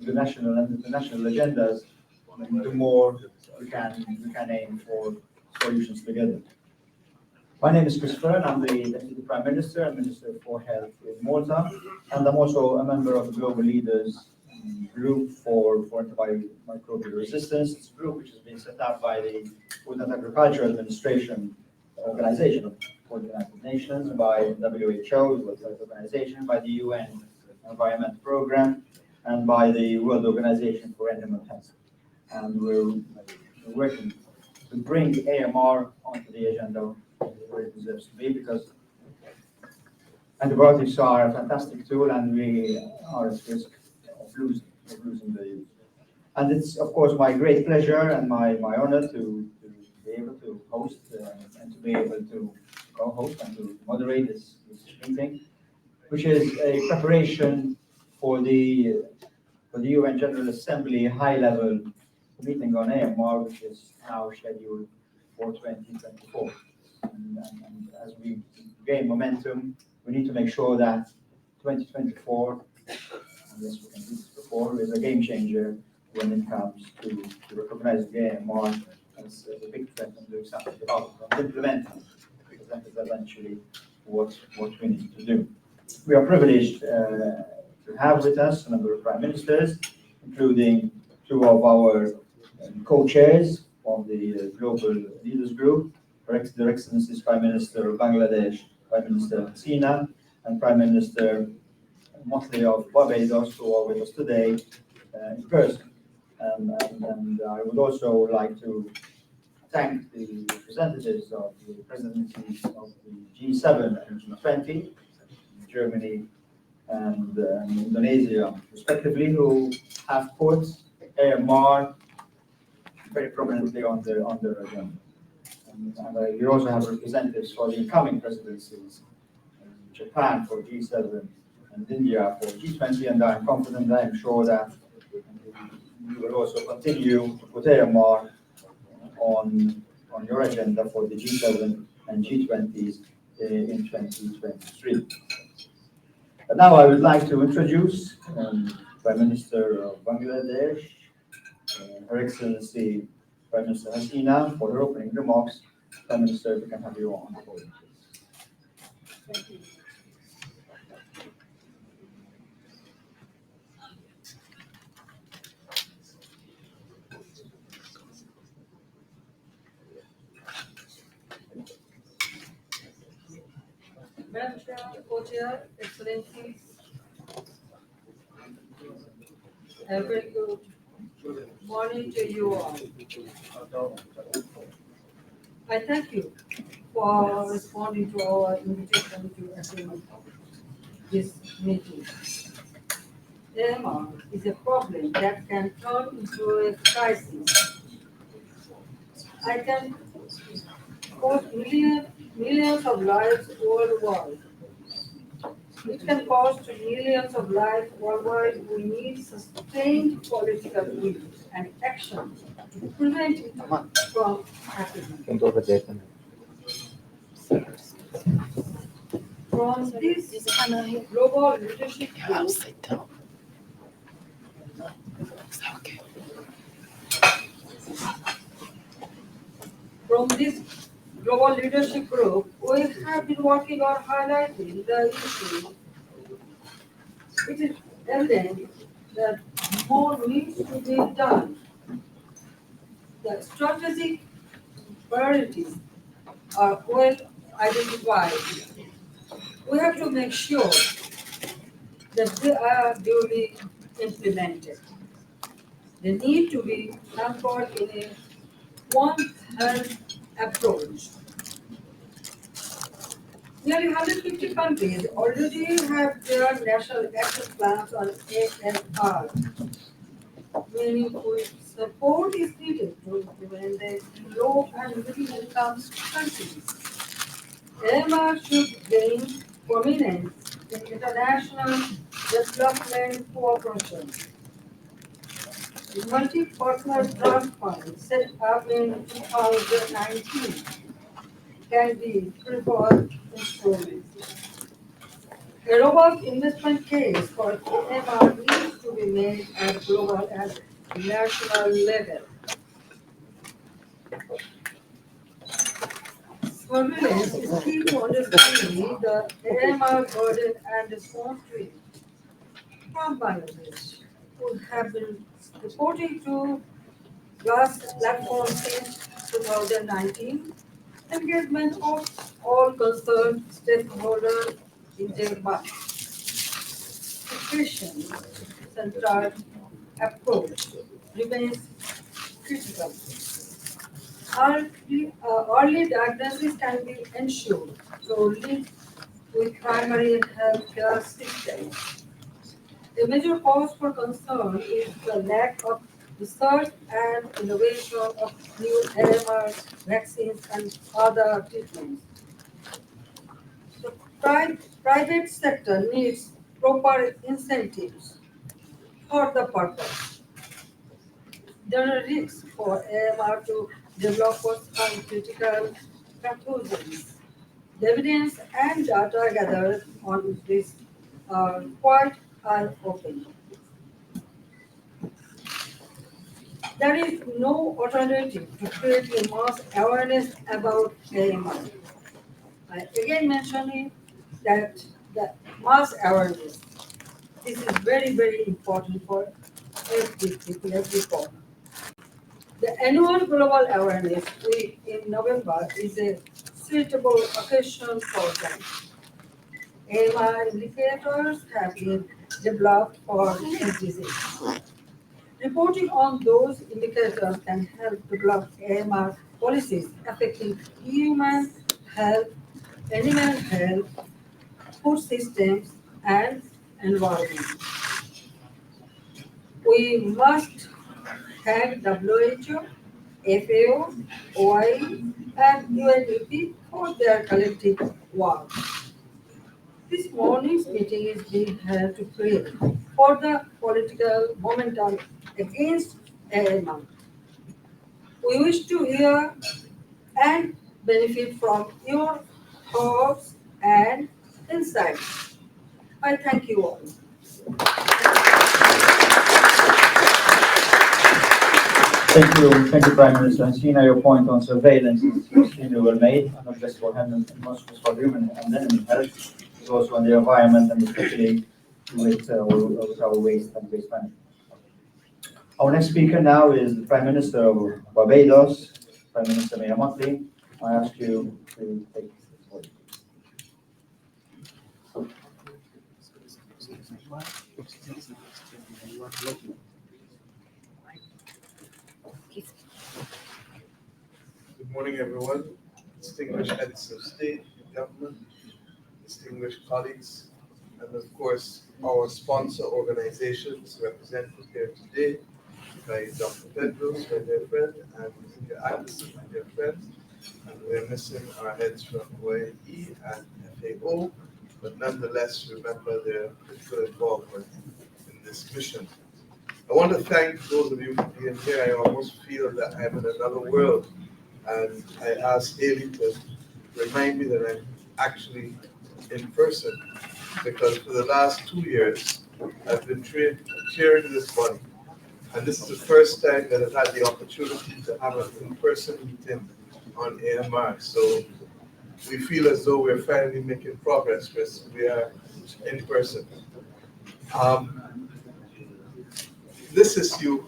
the national and international agendas, the more we can aim for solutions together. My name is Christopher Fearne. I'm the Deputy Prime Minister and Minister for Health in Malta, and I'm also a member of the Global Leaders Group for Antimicrobial Resistance. It's a group which has been set up by the Food and Agriculture Administration Organization of the United Nations, by WHO, the World Health Organization, by the UN Environment Programme, and by the World Organization for Animal Health. And we're working to bring AMR onto the agenda where it deserves to be, because antibiotics are a fantastic tool and we are at risk of losing the use. And it's, of course, my great pleasure and my honor to be able to host and to be able to co-host and to moderate this meeting, which is a preparation for the UN General Assembly high-level meeting on AMR, which is now scheduled for 2024. And as we gain momentum, we need to make sure that 2024, unless we can do this before, is a game changer when it comes to recognizing AMR as a big threat and doing something about it and implementing it, because that is eventually what we need to do. We are privileged to have with us a number of prime ministers, including two of our co-chairs of the Global Leaders Group, Their Excellencies Prime Minister of Bangladesh, Prime Minister Hasina, and Prime Minister Mottley of Barbados, who are with us today in person. And I would also like to thank the representatives of the presidencies of the G7 and G20, Germany and Indonesia, respectively, who have put AMR very prominently on their agenda. And we also have representatives for the incoming presidencies, Japan for G7 and India for G20, and I'm confident, I'm sure that you will also continue to put AMR on your agenda for the G7 and G20s in 2023. But now I would like to introduce Prime Minister of Bangladesh, Her Excellency Prime Minister Hasina, for her opening remarks. Prime Minister, we can have you on the podium, please. Thank you. Madam Chair, Co-Chair, Excellencies, a very good morning to you all. I thank you for responding to our invitation to attend this meeting. AMR is a problem that can turn into a crisis. I can cost millions of lives worldwide. It can cost millions of lives worldwide. We need sustained political will and action to prevent it from happening. From this global leadership group, we have been working on highlighting the issue. It is evident that more needs to be done. The strategic priorities are well identified. We have to make sure that they are duly implemented. They need to be anchored in a One Health approach. Nearly 150 countries already have their national action plans on AMR. Meaningful support is needed to implement the low and middle income countries. AMR should gain prominence in international development cooperation. The multi-partner drug fund set up in 2019 can be preferred instruments. A robust investment case for AMR needs to be made at global and national level. Surveillance is key to understanding the AMR burden and response to it. From Bangladesh, who have been reporting to glass platform since 2019, engagement of all concerned stakeholders in their patient-centered approach remains critical. Early diagnosis can be ensured through link with primary health care systems. A major cause for concern is the lack of research and innovation of new AMR vaccines and other treatments. The private sector needs proper incentives for the purpose. There are risks for AMR to develop some critical conclusions. The evidence and data gathered on this are quite eye-opening. There is no alternative to creating mass awareness about AMR. I again mentioning that the mass awareness. This is very, very important for every people, every corner. The annual global awareness week in November is a suitable occasion for them. AMR indicators have been developed for this disease. Reporting on those indicators can help develop AMR policies affecting human health, animal health, food systems, and environment. We must thank WHO, FAO, OIE, and UNDP for their collective work. This morning's meeting is being held to pray for the political momentum against AMR. We wish to hear and benefit from your thoughts and insights. I thank you all. Thank you, Prime Minister Hasina. Your point on surveillance is extremely well made, and not just for not just for human and animal health, but also on the environment and especially with our waste and waste management. Our next speaker now is the Prime Minister of Barbados, Prime Minister Mottley. I ask you to take the floor. Good morning, everyone. Distinguished heads of state, government, distinguished colleagues, and of course, our sponsor organizations represented here today by Dr. Pedros, my dear friend, and Cynthia Anderson, my dear friend. And we're missing our heads from OIE and FAO, but nonetheless, remember their critical involvement in this mission. I want to thank those of you for being here. I almost feel that I'm in another world. And I asked Haley to remind me that I'm actually in person, because for the last 2 years, I've been chairing this body. And this is the first time that I've had the opportunity to have an in-person meeting on AMR. So we feel as though we're finally making progress, Chris. We are in person. This issue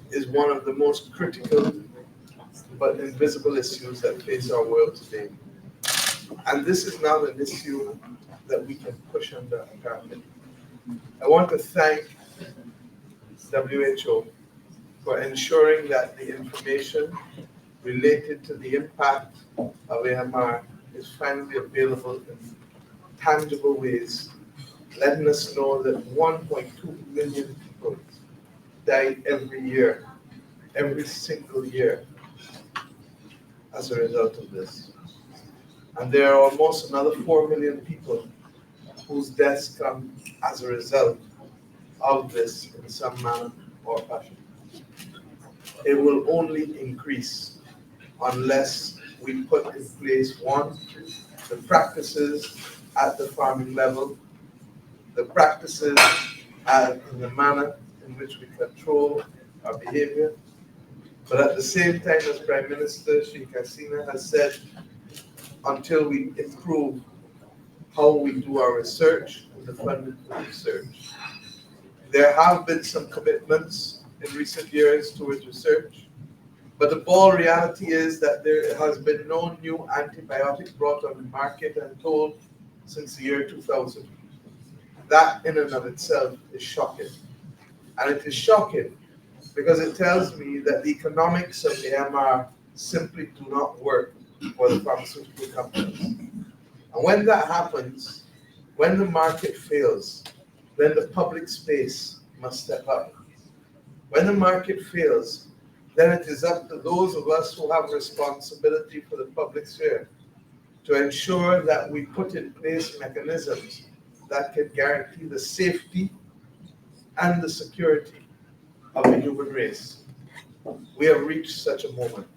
is one of the most critical but invisible issues that face our world today. And this is not an issue that we can push under a carpet. I want to thank WHO for ensuring that the information related to the impact of AMR is finally available in tangible ways, letting us know that 1.2 million people die every year, every single year, as a result of this. And there are almost another 4 million people whose deaths come as a result of this in some manner or fashion. It will only increase unless we put in place, one, the practices at the farming level, the practices in the manner in which we control our behavior. But at the same time, as Prime Minister Sheikh Hasina has said, until we improve how we do our research and the funding for research. There have been some commitments in recent years towards research, but the bald reality is that there has been no new antibiotic brought on the market and told since the year 2000. That in and of itself is shocking. And it is shocking because it tells me that the economics of the AMR simply do not work for the pharmaceutical companies. And when that happens, when the market fails, then the public space must step up. When the market fails, then it is up to those of us who have responsibility for the public sphere to ensure that we put in place mechanisms that can guarantee the safety and the security of the human race. We have reached such a moment.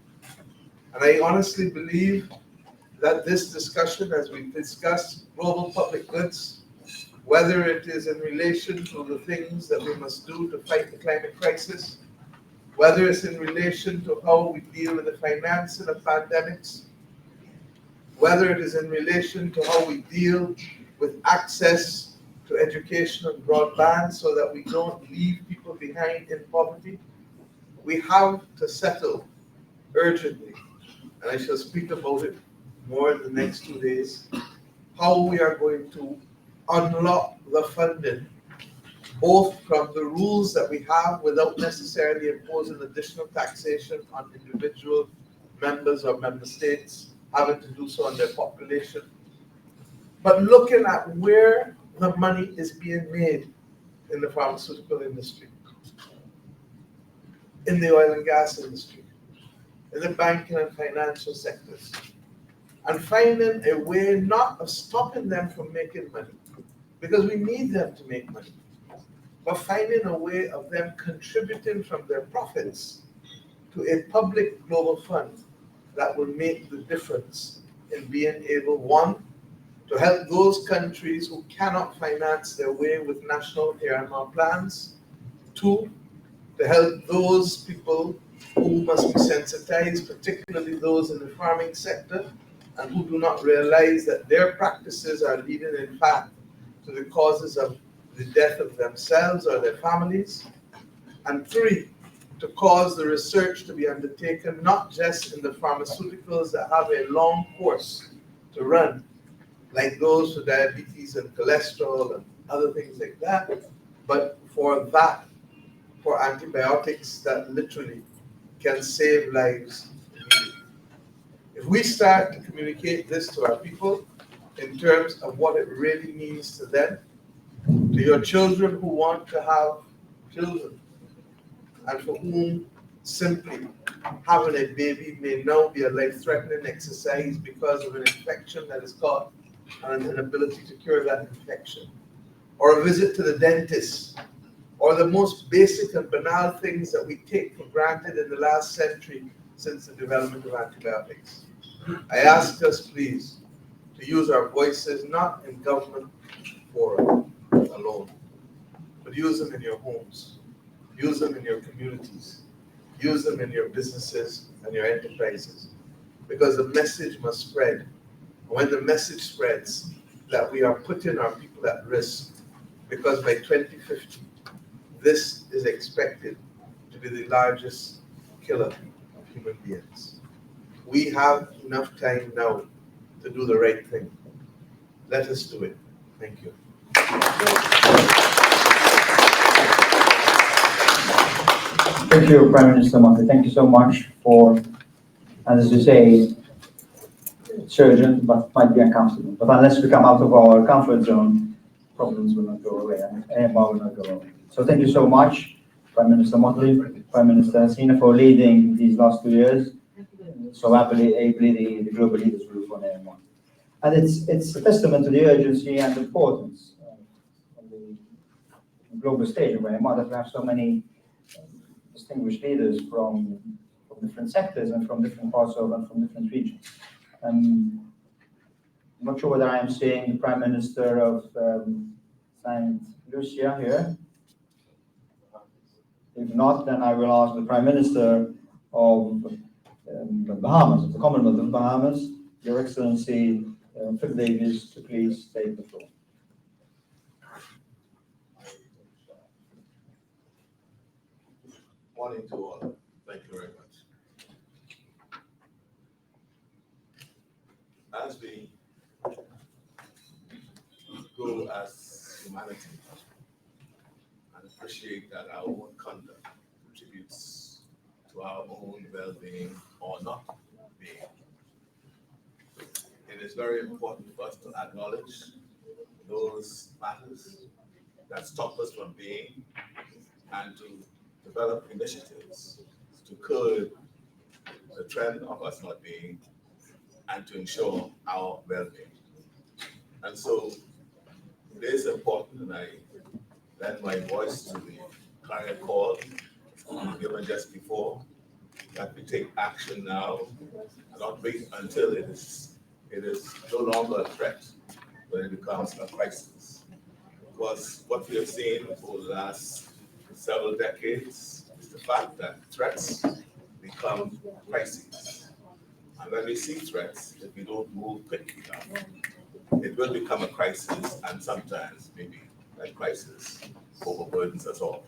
And I honestly believe that this discussion, as we discuss global public goods, whether it is in relation to the things that we must do to fight the climate crisis, whether it's in relation to how we deal with the financing of pandemics, whether it is in relation to how we deal with access to education and broadband so that we don't leave people behind in poverty, we have to settle urgently, and I shall speak about it more in the next 2 days, how we are going to unlock the funding, both from the rules that we have without necessarily imposing additional taxation on individual members or member states having to do so on their population, but looking at where the money is being made in the pharmaceutical industry, in the oil and gas industry, in the banking and financial sectors, and finding a way not of stopping them from making money, because we need them to make money, but finding a way of them contributing from their profits to a public global fund that will make the difference in being able, one, to help those countries who cannot finance their way with national AMR plans, two, to help those people who must be sensitized, particularly those in the farming sector, and who do not realize that their practices are leading, in fact, to the causes of the death of themselves or their families, and three, to cause the research to be undertaken not just in the pharmaceuticals that have a long course to run, like those for diabetes and cholesterol and other things like that, but for antibiotics that literally can save lives. If we start to communicate this to our people in terms of what it really means to them, to your children who want to have children, and for whom simply having a baby may now be a life-threatening exercise because of an infection that is caught and an inability to cure that infection, or a visit to the dentist, or the most basic and banal things that we take for granted in the last century since the development of antibiotics. I ask us, please, to use our voices not in government forum alone, but use them in your homes, use them in your communities, use them in your businesses and your enterprises, because the message must spread. And when the message spreads that we are putting our people at risk, because by 2050, this is expected to be the largest killer of human beings. We have enough time now to do the right thing. Let us do it. Thank you. Thank you, Prime Minister Mottley. Thank you so much for, as you say, it's urgent, but might be uncomfortable. But unless we come out of our comfort zone, problems will not go away, and AMR will not go away. So thank you so much, Prime Minister Mottley, Prime Minister Hasina, for leading these last 2 years so ably the global leaders group on AMR. And it's a testament to the urgency and importance on the global stage of AMR that we have so many distinguished leaders from different sectors and from different parts of and from different regions. I'm not sure whether I am seeing the Prime Minister of St. Lucia here. If not, then I will ask the Prime Minister of the Bahamas, of the Commonwealth of Bahamas, Your Excellency Phil Davies, to please take the floor. Morning to all. Thank you very much. As we grow as humanity and appreciate that our own conduct contributes to our own well-being or not being, it is very important for us to acknowledge those matters that stop us from being and to develop initiatives to curb the trend of us not being and to ensure our well-being. And so it is important, and I lend my voice to the clarion call given just before, that we take action now and not wait until it is no longer a threat, but it becomes a crisis. Because what we have seen over the last several decades is the fact that threats become crises. And when we see threats, if we don't move quickly enough, it will become a crisis, and sometimes maybe that crisis overburdens us all.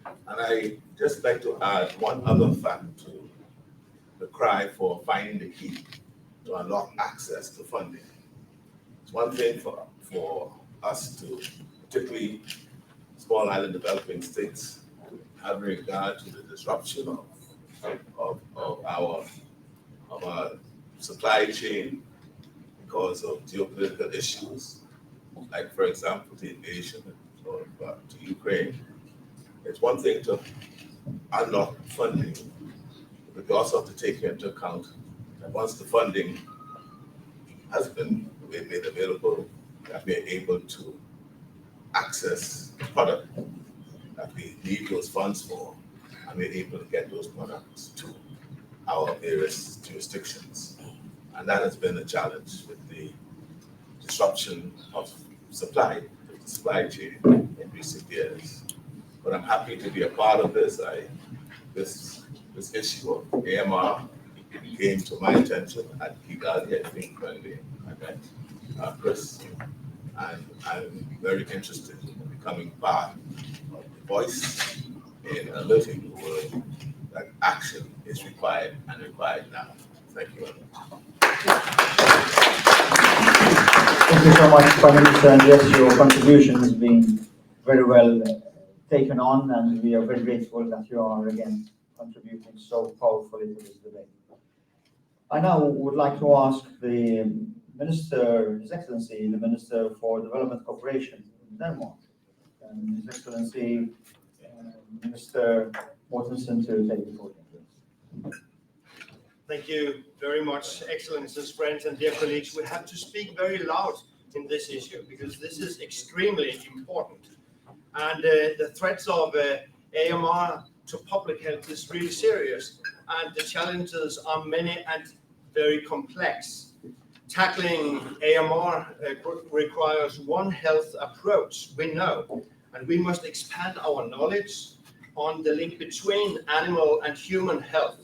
And I just like to add one other fact to the cry for finding the key to unlock access to funding. It's one thing for us to, particularly small island developing states, have regard to the disruption of our supply chain because of geopolitical issues, like, for example, the invasion to Ukraine. It's one thing to unlock funding, but we also have to take into account that once the funding has been made available, that we are able to access the product that we need those funds for, and we're able to get those products to our various jurisdictions. And that has been a challenge with the disruption of the supply chain in recent years. But I'm happy to be a part of this. This issue of AMR came to my attention at Kigali, I think, when I met Chris, and I'm very interested in becoming part of the voice in alerting the world that action is required and required now. Thank you very much. Thank you so much, Prime Minister, and yes, your contribution has been very well taken on, and we are very grateful that you are again contributing so powerfully to this debate. I now would like to ask the Minister, His Excellency, the Minister for Development Cooperation in Denmark, and His Excellency, Minister Mortensen, to take the podium, please. Thank you very much, Excellencies, friends, and dear colleagues. We have to speak very loud in this issue because this is extremely important. And the threats of AMR to public health is really serious, and the challenges are many and very complex. Tackling AMR requires one health approach, we know, and we must expand our knowledge on the link between animal and human health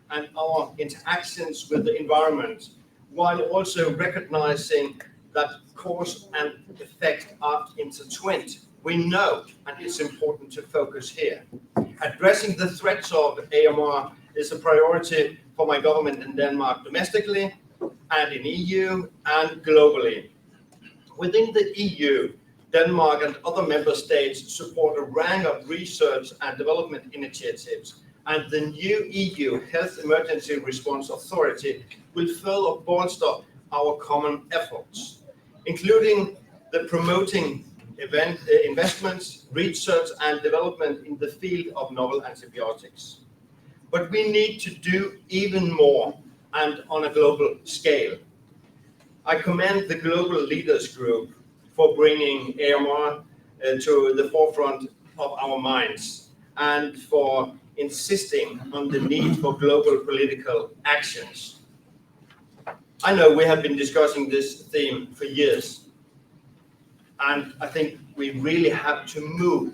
and our interactions with the environment, while also recognizing that cause and effect are intertwined. We know, and it's important to focus here. Addressing the threats of AMR is a priority for my government in Denmark domestically, and in EU and globally. Within the EU, Denmark and other member states support a range of research and development initiatives, and the new EU Health Emergency Response Authority will further bolster our common efforts, including the promoting investments, research and development in the field of novel antibiotics. But we need to do even more, and on a global scale. I commend the Global Leaders Group for bringing AMR to the forefront of our minds and for insisting on the need for global political actions. I know we have been discussing this theme for years, and I think we really have to move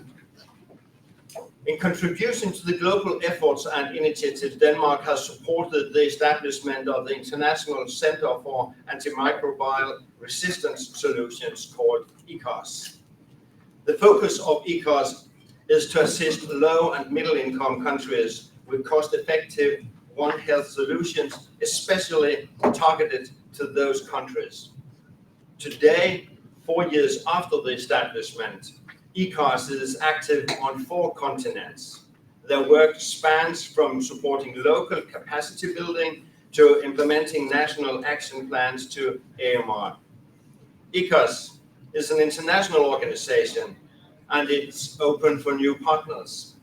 In contribution to the global efforts and initiatives, Denmark has supported the establishment of the International Center for Antimicrobial Resistance Solutions called ECOS. The focus of ECOS is to assist low and middle income countries with cost-effective One Health solutions, especially targeted to those countries. Today, 4 years after the establishment, ECOS is active on 4 continents. Their work spans from supporting local capacity building to implementing national action plans to AMR. ECOS is an international organization and it's open for new partners.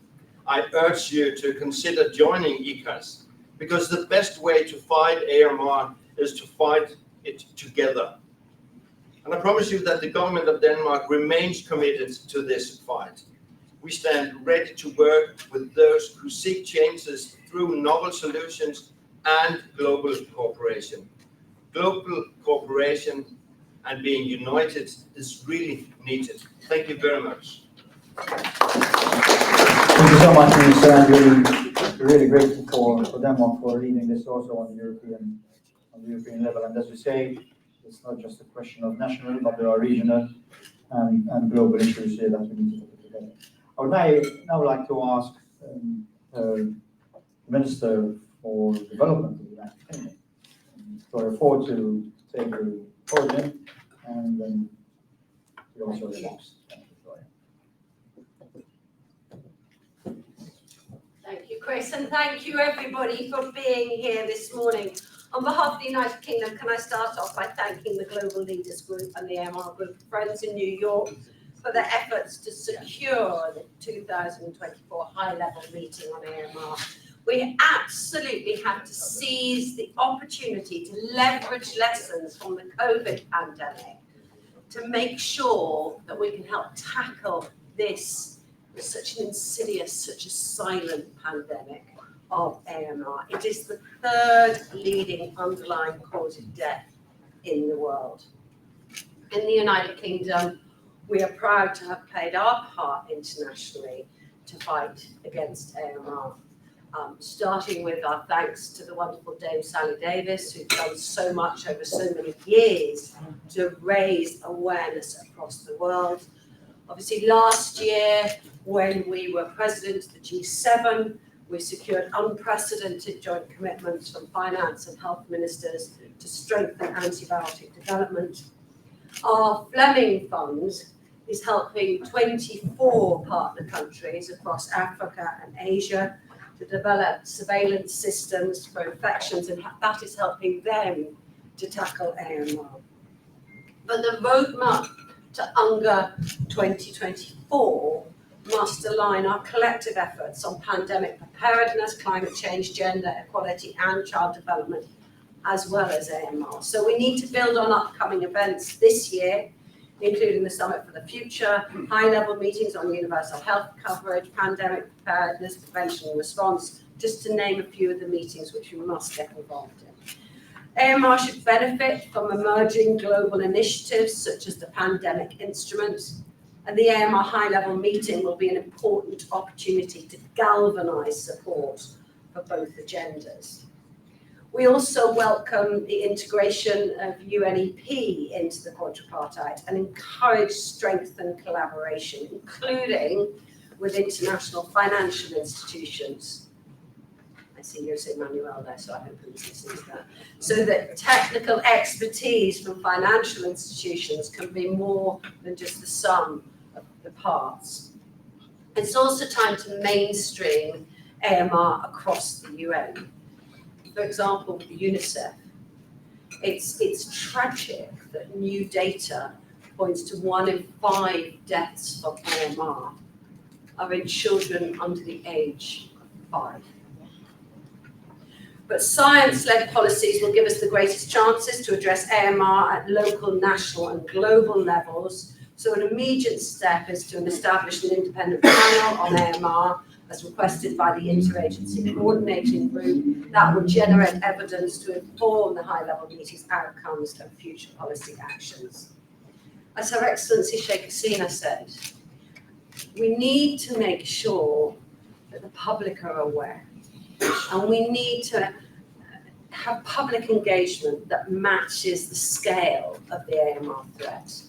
I urge you to consider joining ECOS because the best way to fight AMR is to fight it together. And I promise you that the government of Denmark remains committed to this fight. We stand ready to work with those who seek changes through novel solutions and global cooperation. Global cooperation and being united is really needed. Thank you very much. Thank you so much, Minister. I'm really grateful for Denmark for leading this also on the European level. And as you say, it's not just a question of national, but there are regional and global issues here that we need to put together. I would now like to ask the Minister for Development of the United Kingdom, Victoria Ford, to take the podium and then we also relax. Thank you, Chris, and thank you everybody for being here this morning. On behalf of the United Kingdom, can I start off by thanking the Global Leaders Group and the AMR Group Friends in New York for their efforts to secure the 2024 high-level meeting on AMR. We absolutely have to seize the opportunity to leverage lessons from the COVID pandemic to make sure that we can help tackle this such an insidious, such a silent pandemic of AMR. It is the 3rd leading underlying cause of death in the world. In the United Kingdom, we are proud to have played our part internationally to fight against AMR. Starting with our thanks to the wonderful Dame Sally Davis, who's done so much over so many years to raise awareness across the world. Obviously, last year, when we were president of the G7, we secured unprecedented joint commitments from finance and health ministers to strengthen antibiotic development. Our Fleming Fund is helping 24 partner countries across Africa and Asia to develop surveillance systems for infections, and that is helping them to tackle AMR. But the roadmap to UNGA 2024 must align our collective efforts on pandemic preparedness, climate change, gender equality, and child development, as well as AMR. So we need to build on upcoming events this year, including the Summit for the Future, high-level meetings on universal health coverage, pandemic preparedness, prevention and response, just to name a few of the meetings which we must get involved in. AMR should benefit from emerging global initiatives such as the Pandemic Instrument, and the AMR high-level meeting will be an important opportunity to galvanise support for both agendas. We also welcome the integration of UNEP into the quadripartite and encourage strengthened collaboration, including with international financial institutions. I see Jose Manuel there, so I hope he sees that. So that technical expertise from financial institutions can be more than just the sum of the parts. It's also time to mainstream AMR across the UN. For example, with UNICEF, it's tragic that new data points to 1 in 5 deaths from AMR are in children under the age of 5. But science-led policies will give us the greatest chances to address AMR at local, national, and global levels. So an immediate step is to establish an independent panel on AMR, as requested by the Interagency Coordinating Group, that will generate evidence to inform the high-level meeting's outcomes and future policy actions. As Her Excellency Sheikh Hasina said, we need to make sure that the public are aware. And we need to have public engagement that matches the scale of the AMR threat.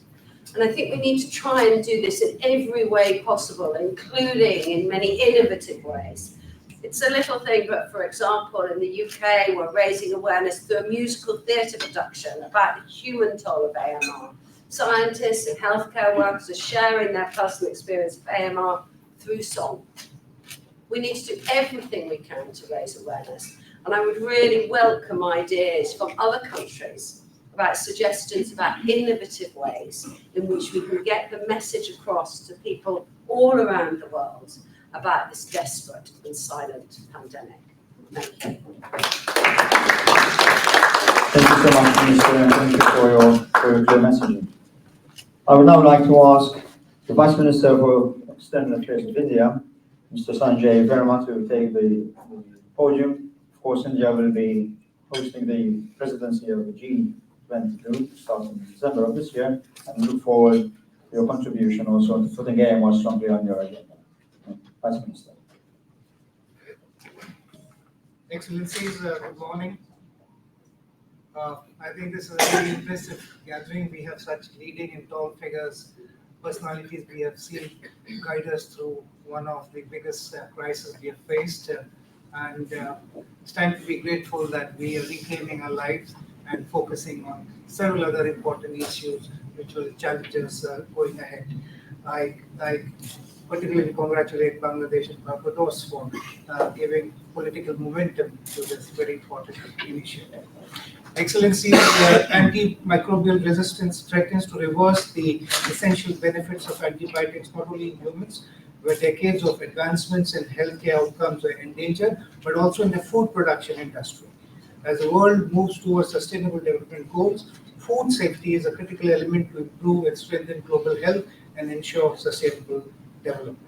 And I think we need to try and do this in every way possible, including in many innovative ways. It's a little thing, but for example, in the UK, we're raising awareness through a musical theatre production about the human toll of AMR. Scientists and healthcare workers are sharing their personal experience of AMR through song. We need to do everything we can to raise awareness. And I would really welcome ideas from other countries about suggestions about innovative ways in which we can get the message across to people all around the world about this desperate and silent pandemic. Thank you. Thank you so much, Minister, and thank you for your clear messaging. I would now like to ask the Vice Minister for External Affairs of India, Mr. Sanjay Verma, to take the podium. Of course, India will be hosting the presidency of the G20 group starting in December of this year, and look forward to your contribution also to putting AMR strongly on your agenda. Vice Minister. Excellencies, good morning. I think this is a very impressive gathering. We have such leading and tall figures, personalities we have seen guide us through one of the biggest crises we have faced. And it's time to be grateful that we are reclaiming our lives and focusing on several other important issues which will challenge us going ahead. I particularly congratulate Bangladesh and Barbados for giving political momentum to this very important initiative. Excellencies, antimicrobial resistance threatens to reverse the essential benefits of antibiotics not only in humans, where decades of advancements in healthcare outcomes are endangered, but also in the food production industry. As the world moves towards sustainable development goals, food safety is a critical element to improve and strengthen global health and ensure sustainable development.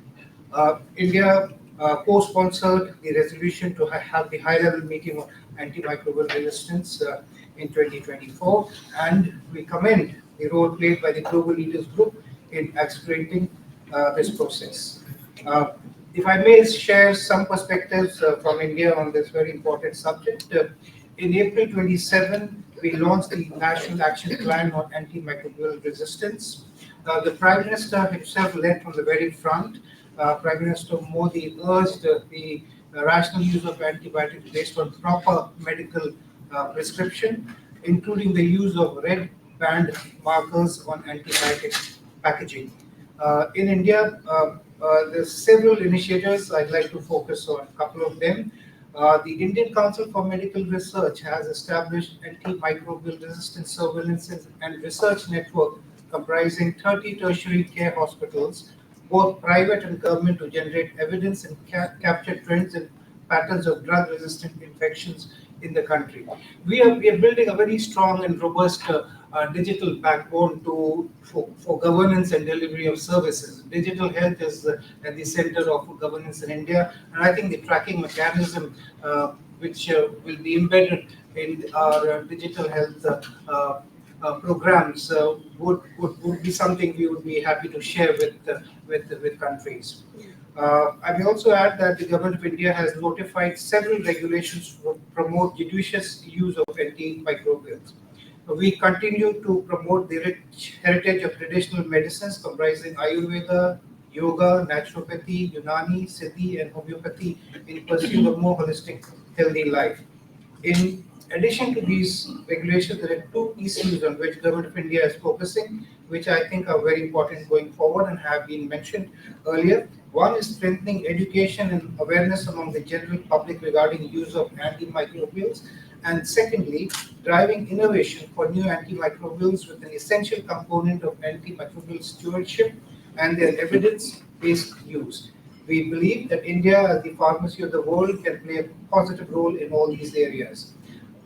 India co-sponsored the resolution to have the high-level meeting on antimicrobial resistance in 2024, and we commend the role played by the Global Leaders Group in accelerating this process. If I may share some perspectives from India on this very important subject, in April 27, we launched the National Action Plan on Antimicrobial Resistance. The Prime Minister himself led from the very front. Prime Minister Modi urged the rational use of antibiotics based on proper medical prescription, including the use of red band markers on antibiotic packaging. In India, there's several initiatives. I'd like to focus on a couple of them. The Indian Council for Medical Research has established antimicrobial resistance surveillance and research network comprising 30 tertiary care hospitals, both private and government, to generate evidence and capture trends and patterns of drug-resistant infections in the country. We are building a very strong and robust digital backbone for governance and delivery of services. Digital health is at the center of governance in India, and I think the tracking mechanism which will be embedded in our digital health programs would be something we would be happy to share with countries. I may also add that the Government of India has notified several regulations to promote judicious use of antimicrobials. We continue to promote the rich heritage of traditional medicines comprising Ayurveda, Yoga, Naturopathy, Unani, Siddhi, and Homeopathy in pursuit of more holistic, healthy life. In addition to these regulations, there are two issues on which Government of India is focusing, which I think are very important going forward and have been mentioned earlier. One is strengthening education and awareness among the general public regarding use of antimicrobials, and secondly, driving innovation for new antimicrobials with an essential component of antimicrobial stewardship and their evidence-based use. We believe that India, as the pharmacy of the world, can play a positive role in all these areas.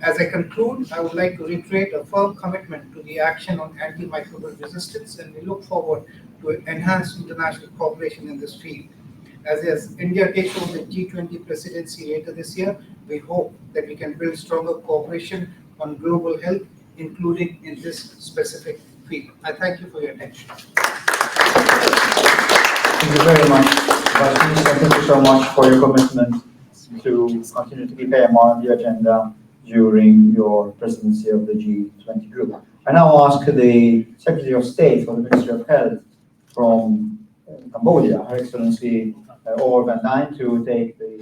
As I conclude, I would like to reiterate a firm commitment to the action on antimicrobial resistance, and we look forward to enhanced international cooperation in this field. As India takes over the G20 presidency later this year, we hope that we can build stronger cooperation on global health, including in this specific field. I thank you for your attention. Thank you very much. Vice Minister, thank you so much for your commitment to continue to keep AMR on the agenda during your presidency of the G20 group. I now ask the Secretary of State for the Ministry of Health from Cambodia, Her Excellency Amor to take the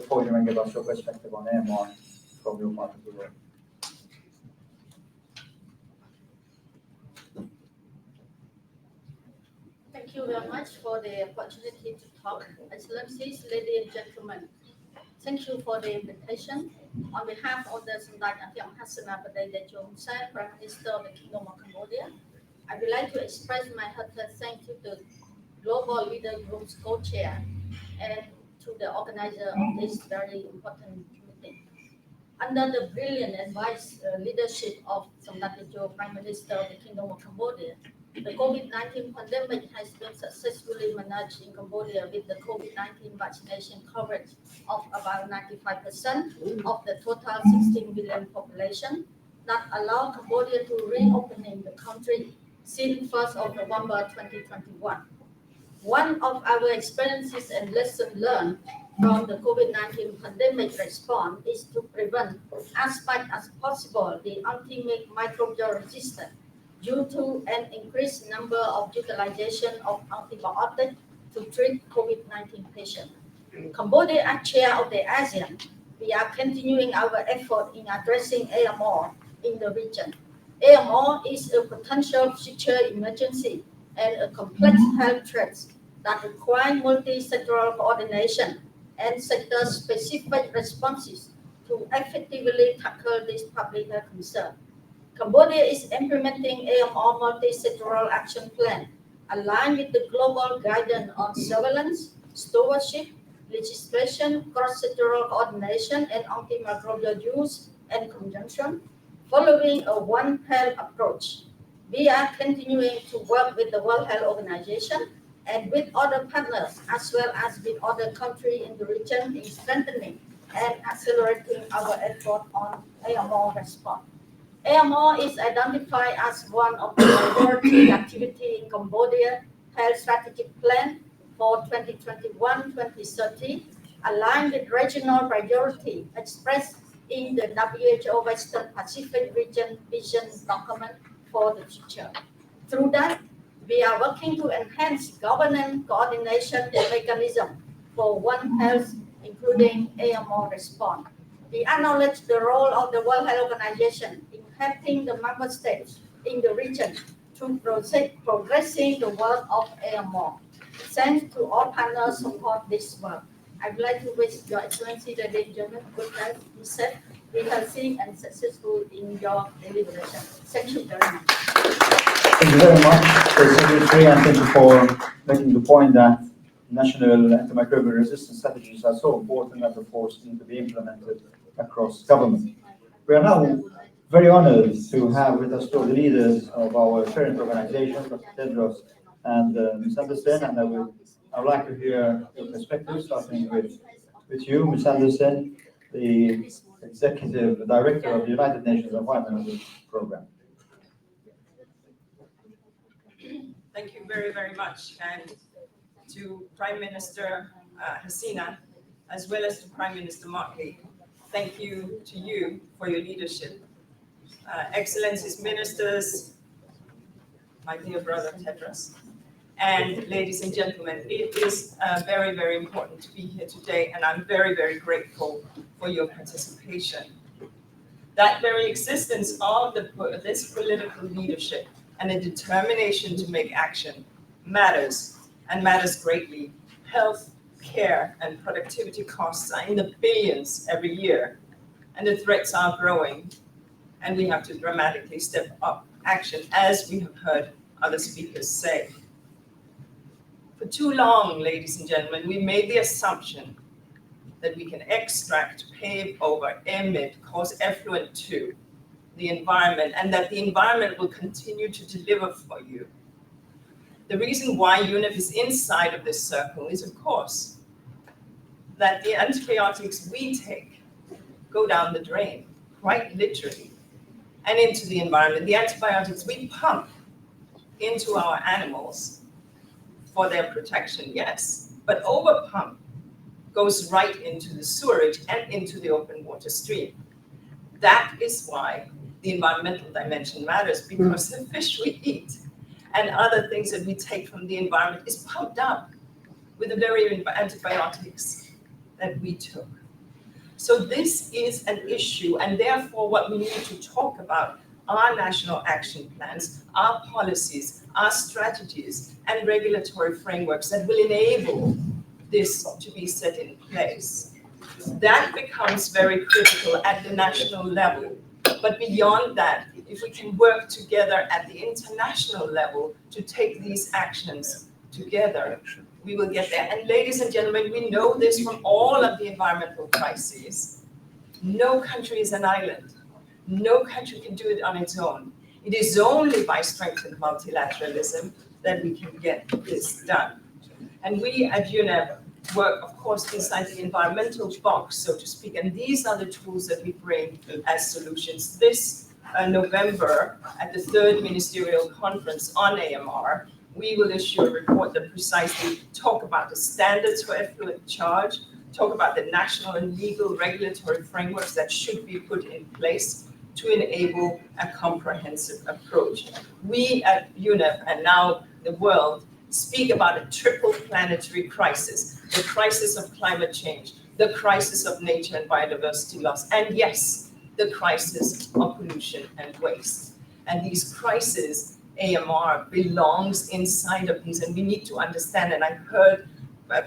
podium and give us your perspective on AMR from your part of the world. Thank you very much for the opportunity to talk. Excellencies, ladies and gentlemen, thank you for the invitation. On behalf of the Samdech Sheikh Hasina, Prime Minister of the Kingdom of Cambodia, I would like to express my heartfelt thanks to the Global Leader Group's co-chair and to the organizer of this very important meeting. Under the brilliant advice leadership of Samdech Prime Minister of the Kingdom of Cambodia, the COVID-19 pandemic has been successfully managed in Cambodia with the COVID-19 vaccination coverage of about 95% of the total 16 million population that allow Cambodia to reopening the country since 1st of November 2021. One of our experiences and lessons learned from the COVID-19 pandemic response is to prevent as much as possible the antimicrobial resistance due to an increased number of utilization of antibiotics to treat COVID-19 patients. Cambodia, as chair of the ASEAN, we are continuing our effort in addressing AMR in the region. AMR is a potential future emergency and a complex health threat that require multi-sectoral coordination and sector-specific responses to effectively tackle this public health concern. Cambodia is implementing AMR multi-sectoral action plan aligned with the global guidance on surveillance, stewardship, legislation, cross-sectoral coordination, and antimicrobial use and conjunction, following a One Health approach. We are continuing to work with the World Health Organization and with other partners, as well as with other countries in the region in strengthening and accelerating our effort on AMR response. AMR is identified as one of the priority activities in Cambodia Health Strategic Plan for 2021-2030, aligned with regional priority expressed in the WHO Western Pacific Region Vision document for the future. Through that, we are working to enhance governance coordination mechanism for One Health, including AMR response. We acknowledge the role of the World Health Organization in helping the member states in the region to progressing the work of AMR. Thanks to all partners who support this work. I would like to wish Your Excellency, ladies and gentlemen, good health, be safe, be healthy, and successful in your deliberation. Thank you very much. Thank you very much, Secretary, and thank you for making the point that national antimicrobial resistance strategies are so important that, of course, need to be implemented across government. We are now very honored to have with us all the leaders of our parent organizations, Dr. Tedros and Ms. Anderson, and I would like to hear your perspectives, starting with you, Ms. Anderson, the Executive Director of the United Nations Environment Program. Thank you very, very much. And to Prime Minister Hasina, as well as to Prime Minister Mottley, thank you to you for your leadership. Excellencies, ministers, my dear brother Tedros, and ladies and gentlemen, it is very, very important to be here today, and I'm very, very grateful for your participation. That very existence of this political leadership and a determination to make action matters, and matters greatly. Health, care, and productivity costs are in the billions every year, and the threats are growing, and we have to dramatically step up action, as we have heard other speakers say. For too long, ladies and gentlemen, we made the assumption that we can extract, pave over, emit, cause effluent to the environment, and that the environment will continue to deliver for you. The reason why UNEP is inside of this circle is, of course, that the antibiotics we take go down the drain, quite literally, and into the environment. The antibiotics we pump into our animals for their protection, yes, but overpump goes right into the sewerage and into the open water stream. That is why the environmental dimension matters, because the fish we eat and other things that we take from the environment is pumped up with the very antibiotics that we took. So this is an issue, and therefore what we need to talk about are national action plans, our policies, our strategies, and regulatory frameworks that will enable this to be set in place. That becomes very critical at the national level. But beyond that, if we can work together at the international level to take these actions together, we will get there. And ladies and gentlemen, we know this from all of the environmental crises. No country is an island. No country can do it on its own. It is only by strengthened multilateralism that we can get this done. And we at UNEP work, of course, inside the environmental box, so to speak, and these are the tools that we bring as solutions. This November, at the 3rd Ministerial Conference on AMR, we will issue a report that precisely talk about the standards for effluent charge, talk about the national and legal regulatory frameworks that should be put in place to enable a comprehensive approach. We at UNEP and now the world speak about a triple planetary crisis, the crisis of climate change, the crisis of nature and biodiversity loss, and yes, the crisis of pollution and waste. And these crises, AMR belongs inside of these, and we need to understand, and I heard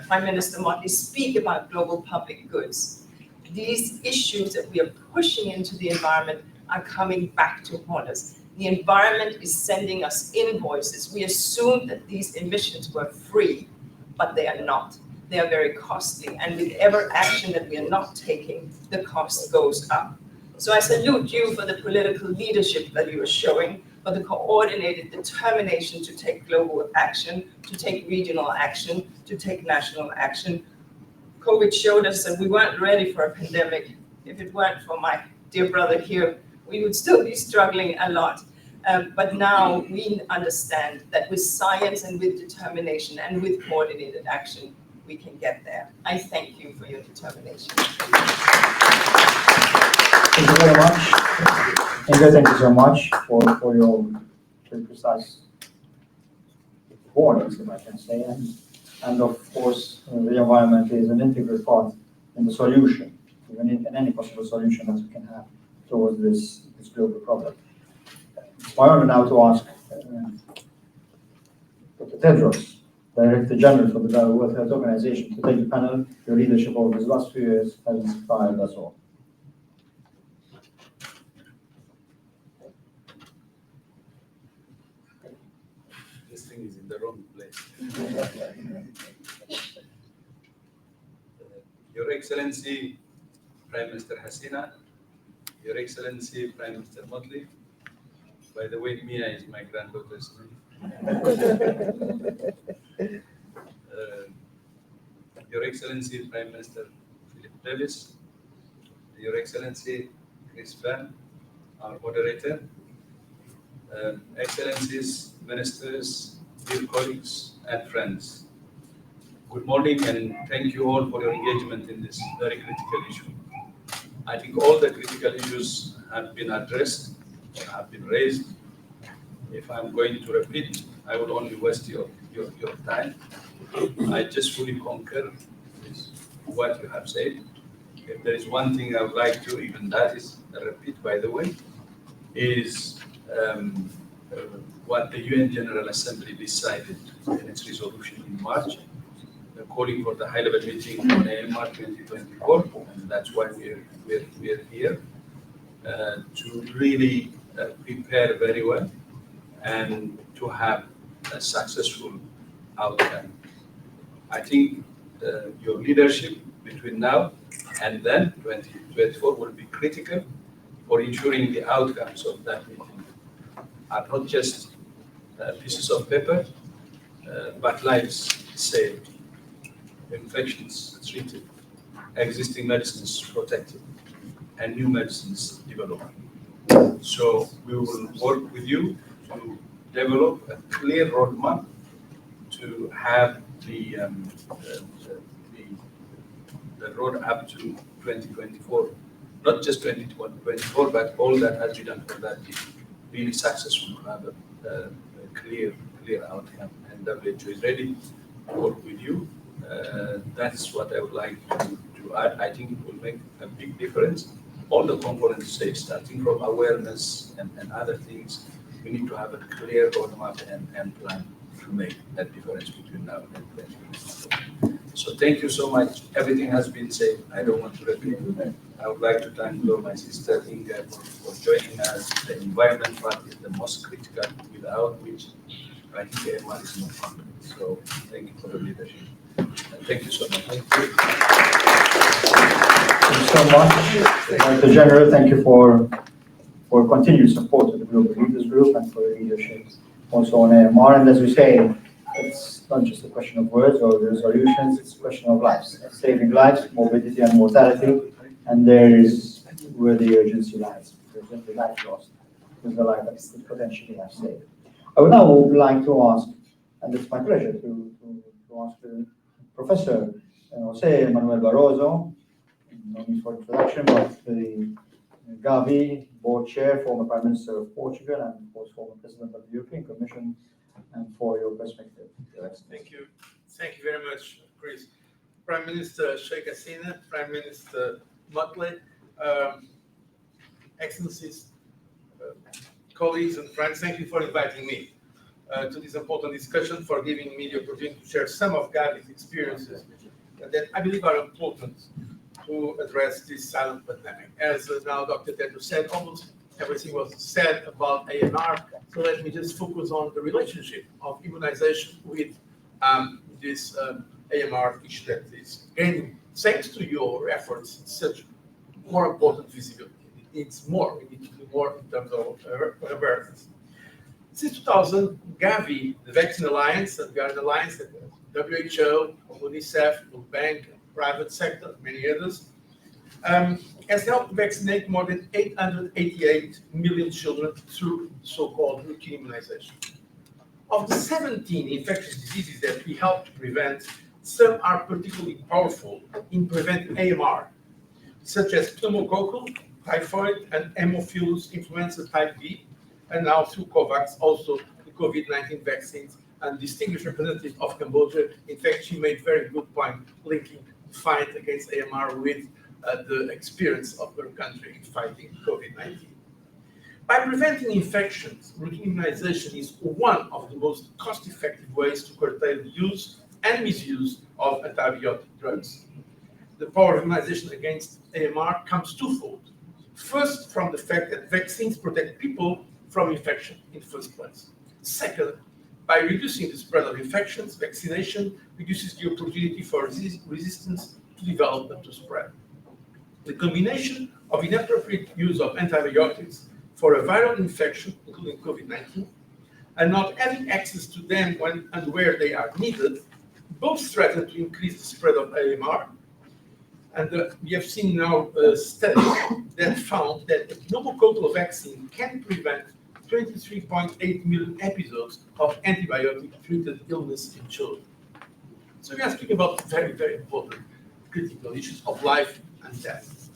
Prime Minister Mottley speak about global public goods. These issues that we are pushing into the environment are coming back to haunt us. The environment is sending us invoices. We assume that these emissions were free, but they are not. They are very costly, and with every action that we are not taking, the cost goes up. So I salute you for the political leadership that you are showing, for the coordinated determination to take global action, to take regional action, to take national action. COVID showed us that we weren't ready for a pandemic. If it weren't for my dear brother here, we would still be struggling a lot. But now we understand that with science and with determination and with coordinated action, we can get there. I thank you for your determination. Thank you very much. Inga, thank you so much for your very precise warnings, if I can say. And of course, the environment is an integral part in the solution, even in any possible solution that we can have towards this global problem. It's my honor now to ask Dr. Tedros, Director General for the World Health Organization, to take the panel. Your leadership over these last few years has inspired us all. This thing is in the wrong place. Your Excellency, Prime Minister Hasina, Your Excellency, Prime Minister Mottley. By the way, Mia is my granddaughter's name. Your Excellency, Prime Minister Philip Davis, Your Excellency, Christopher Fearne, our moderator, Excellencies, Ministers, dear colleagues and friends. Good morning, and thank you all for your engagement in this very critical issue. I think all the critical issues have been addressed, have been raised. If I'm going to repeat, I will only waste your time. I just fully concur with what you have said. If there is one thing I would like to, even that is a repeat, by the way, is what the UN General Assembly decided in its resolution in March, calling for the high-level meeting on AMR 2024, and that's why we're here, to really prepare very well and to have a successful outcome. I think your leadership between now and then, 2024, will be critical for ensuring the outcomes of that meeting are not just pieces of paper, but lives saved, infections treated, existing medicines protected, and new medicines developed. So we will work with you to develop a clear roadmap to have the, the road up to 2024, not just 2024, but all that has been done for that is really successful to have a clear outcome. And WHO is ready to work with you. That's what I would like to add. I think it will make a big difference. All the components say, starting from awareness and other things, we need to have a clear roadmap and plan to make that difference between now and 2024. So thank you so much. Everything has been said. I don't want to repeat it. I would like to thank my sister Inga for joining us. The environment part is the most critical, without which I think AMR is not complete. So thank you for the leadership. And thank you so much. Thank you so much. Director General, thank you for continued support of the Global Leaders Group and for your leadership also on AMR. And as we say, it's not just a question of words or resolutions, it's a question of lives, saving lives, morbidity and mortality. And there is where the urgency lies. There's simply life lost. There's the life that could potentially have saved. I would now like to ask, and it's my pleasure to ask Professor Jose Manuel Barroso, no need for introduction, but the Gavi board chair, former Prime Minister of Portugal, and of course former President of the European Commission, and for your perspective. Thank you. Thank you very much, Chris. Prime Minister Sheikh Hasina, Prime Minister Mottley, Excellencies, colleagues and friends, thank you for inviting me to this important discussion, for giving me the opportunity to share some of Gavi's experiences that I believe are important to address this silent pandemic. As now Dr. Tedros said, almost everything was said about AMR, so let me just focus on the relationship of immunization with this AMR issue that is gaining, thanks to your efforts, such more important visibility. It needs more. We need to do more in terms of awareness. Since 2000, Gavi, the Vaccine Alliance, and we are an alliance that WHO, UNICEF, World Bank, private sector, many others, has helped vaccinate more than 888 million children through so-called routine immunization. Of the 17 infectious diseases that we help to prevent, some are particularly powerful in preventing AMR, such as pneumococcal, typhoid, and Haemophilus influenza type B, and now through COVAX, also the COVID-19 vaccines. And distinguished representative of Cambodia, in fact, she made very good point linking the fight against AMR with the experience of her country in fighting COVID-19. By preventing infections, routine immunization is one of the most cost-effective ways to curtail the use and misuse of antibiotic drugs. The power of immunization against AMR comes twofold. First, from the fact that vaccines protect people from infection in the first place. Second, by reducing the spread of infections, vaccination reduces the opportunity for resistance to develop and to spread. The combination of inappropriate use of antibiotics for a viral infection, including COVID-19, and not having access to them when and where they are needed, both threaten to increase the spread of AMR. And we have seen now a study that found that the pneumococcal vaccine can prevent 23.8 million episodes of antibiotic-treated illness in children. So we are speaking about very, very important critical issues of life and death.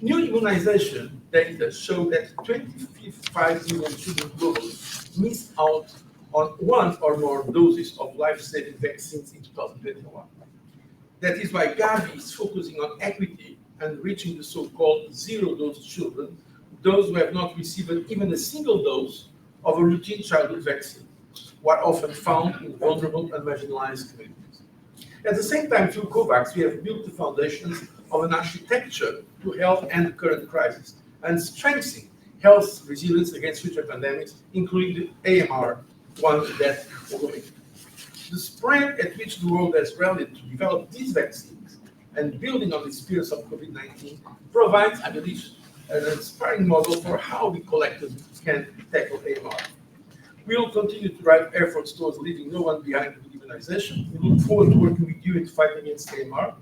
New immunization data show that 25 million children globally missed out on one or more doses of life-saving vaccines in 2021. That is why Gavi is focusing on equity and reaching the so-called zero-dose children, those who have not received even a single dose of a routine childhood vaccine, what often found in vulnerable and marginalized communities. At the same time, through COVAX, we have built the foundations of an architecture to help end the current crisis and strengthen health resilience against future pandemics, including the AMR, one that will make. The spread at which the world has rallied to develop these vaccines and building on the experience of COVID-19 provides, I believe, an inspiring model for how we collectively can tackle AMR. We will continue to drive efforts towards leaving no one behind with immunization. We look forward to working with you in the fight against AMR.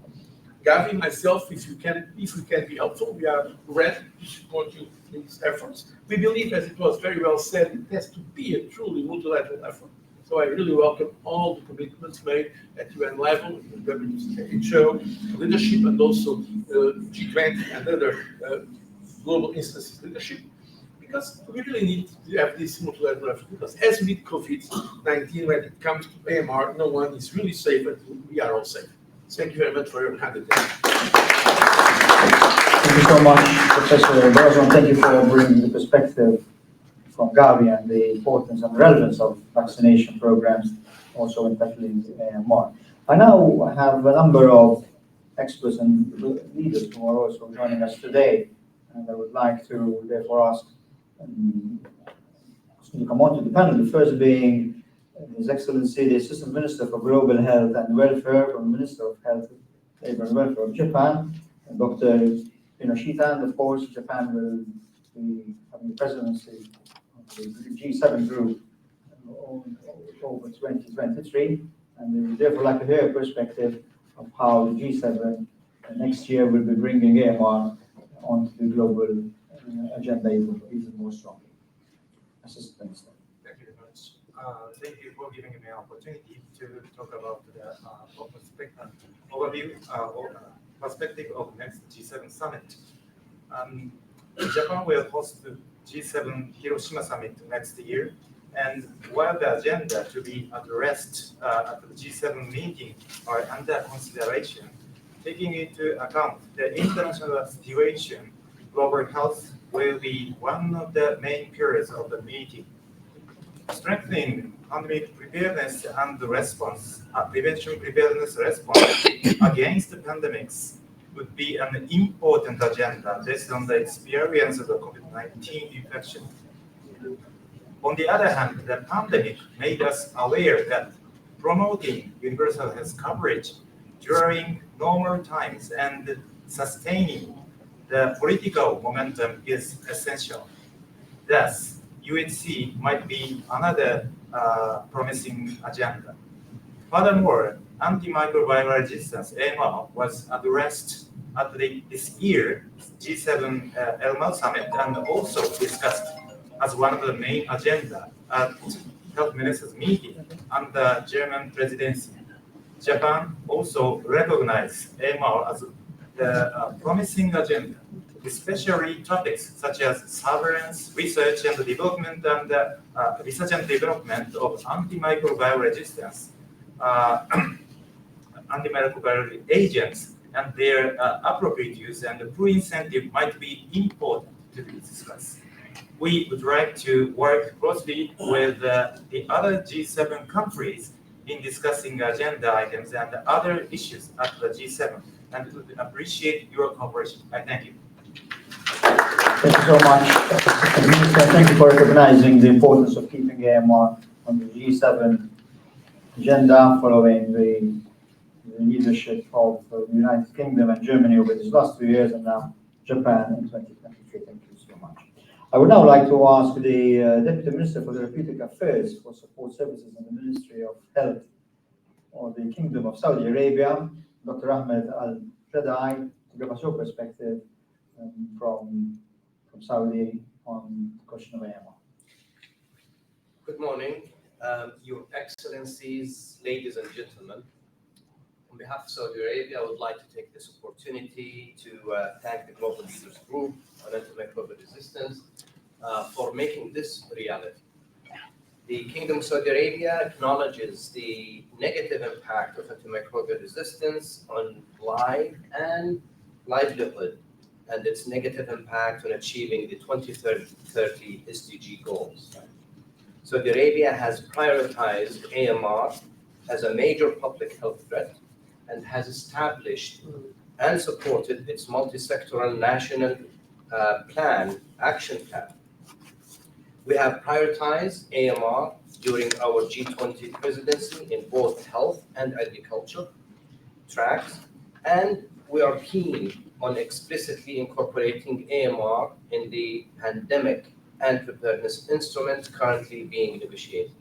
Gavi, myself, if we can be helpful, we are ready to support you in these efforts. We believe, as it was very well said, it has to be a truly multilateral effort. So I really welcome all the commitments made at UN level, WHO, leadership, and also G20 and other global instances leadership, because we really need to have this multilateral effort. Because as with COVID-19, when it comes to AMR, no one is really safe until we are all safe. Thank you very much for your kind attention. Thank you so much, Professor Barroso. Thank you for bringing the perspective from Gavi and the importance and relevance of vaccination programs also in tackling AMR. I now have a number of experts and leaders who are also joining us today, and I would like to therefore ask to come on to the panel. The first being His Excellency, the Assistant Minister for Global Health and Welfare from the Minister of Health, Labour and Welfare of Japan, and Dr. Kinoshita, and of course Japan will be having the presidency of the G7 group over 2023, and we would therefore like to hear a perspective of how the G7 next year will be bringing AMR onto the global agenda even more strongly. Assistant Minister. Thank you very much. Thank you for giving me an opportunity to talk about the overview or perspective of next G7 summit. Japan will host the G7 Hiroshima summit next year, and while the agenda to be addressed at the G7 meeting are under consideration, taking into account the international situation, global health will be one of the main pillars of the meeting. Strengthening pandemic preparedness and response, prevention preparedness response against the pandemics would be an important agenda based on the experience of the COVID-19 infection. On the other hand, the pandemic made us aware that promoting universal health coverage during normal times and sustaining the political momentum is essential. Thus, UHC might be another promising agenda. Furthermore, antimicrobial resistance (AMR) was addressed at this year's G7 Elma summit and also discussed as one of the main agenda at Health Ministers meeting under German presidency. Japan also recognized AMR as the promising agenda, especially topics such as surveillance, research and development of antimicrobial resistance, antimicrobial agents, and their appropriate use and the pre-incentive might be important to discuss. We would like to work closely with the other G7 countries in discussing agenda items and other issues at the G7, and would appreciate your cooperation. I thank you. Thank you so much, Minister. Thank you for recognizing the importance of keeping AMR on the G7 agenda following the leadership of the United Kingdom and Germany over these last 2 years, and now Japan in 2023. Thank you so much. I would now like to ask the Deputy Minister for Therapeutic Affairs for Support Services in the Ministry of Health of the Kingdom of Saudi Arabia, Dr. Ahmed Al-Radai, to give us your perspective from Saudi on the question of AMR. Good morning, Your Excellencies, ladies and gentlemen. On behalf of Saudi Arabia, I would like to take this opportunity to thank the Global Leaders Group on Antimicrobial Resistance for making this a reality. The Kingdom of Saudi Arabia acknowledges the negative impact of antimicrobial resistance on life and livelihood, and its negative impact on achieving the 2030 SDG goals. Saudi Arabia has prioritized AMR as a major public health threat and has established and supported its multi-sectoral national action plan. We have prioritized AMR during our G20 presidency in both health and agriculture tracks, and we are keen on explicitly incorporating AMR in the pandemic and preparedness instrument currently being negotiated.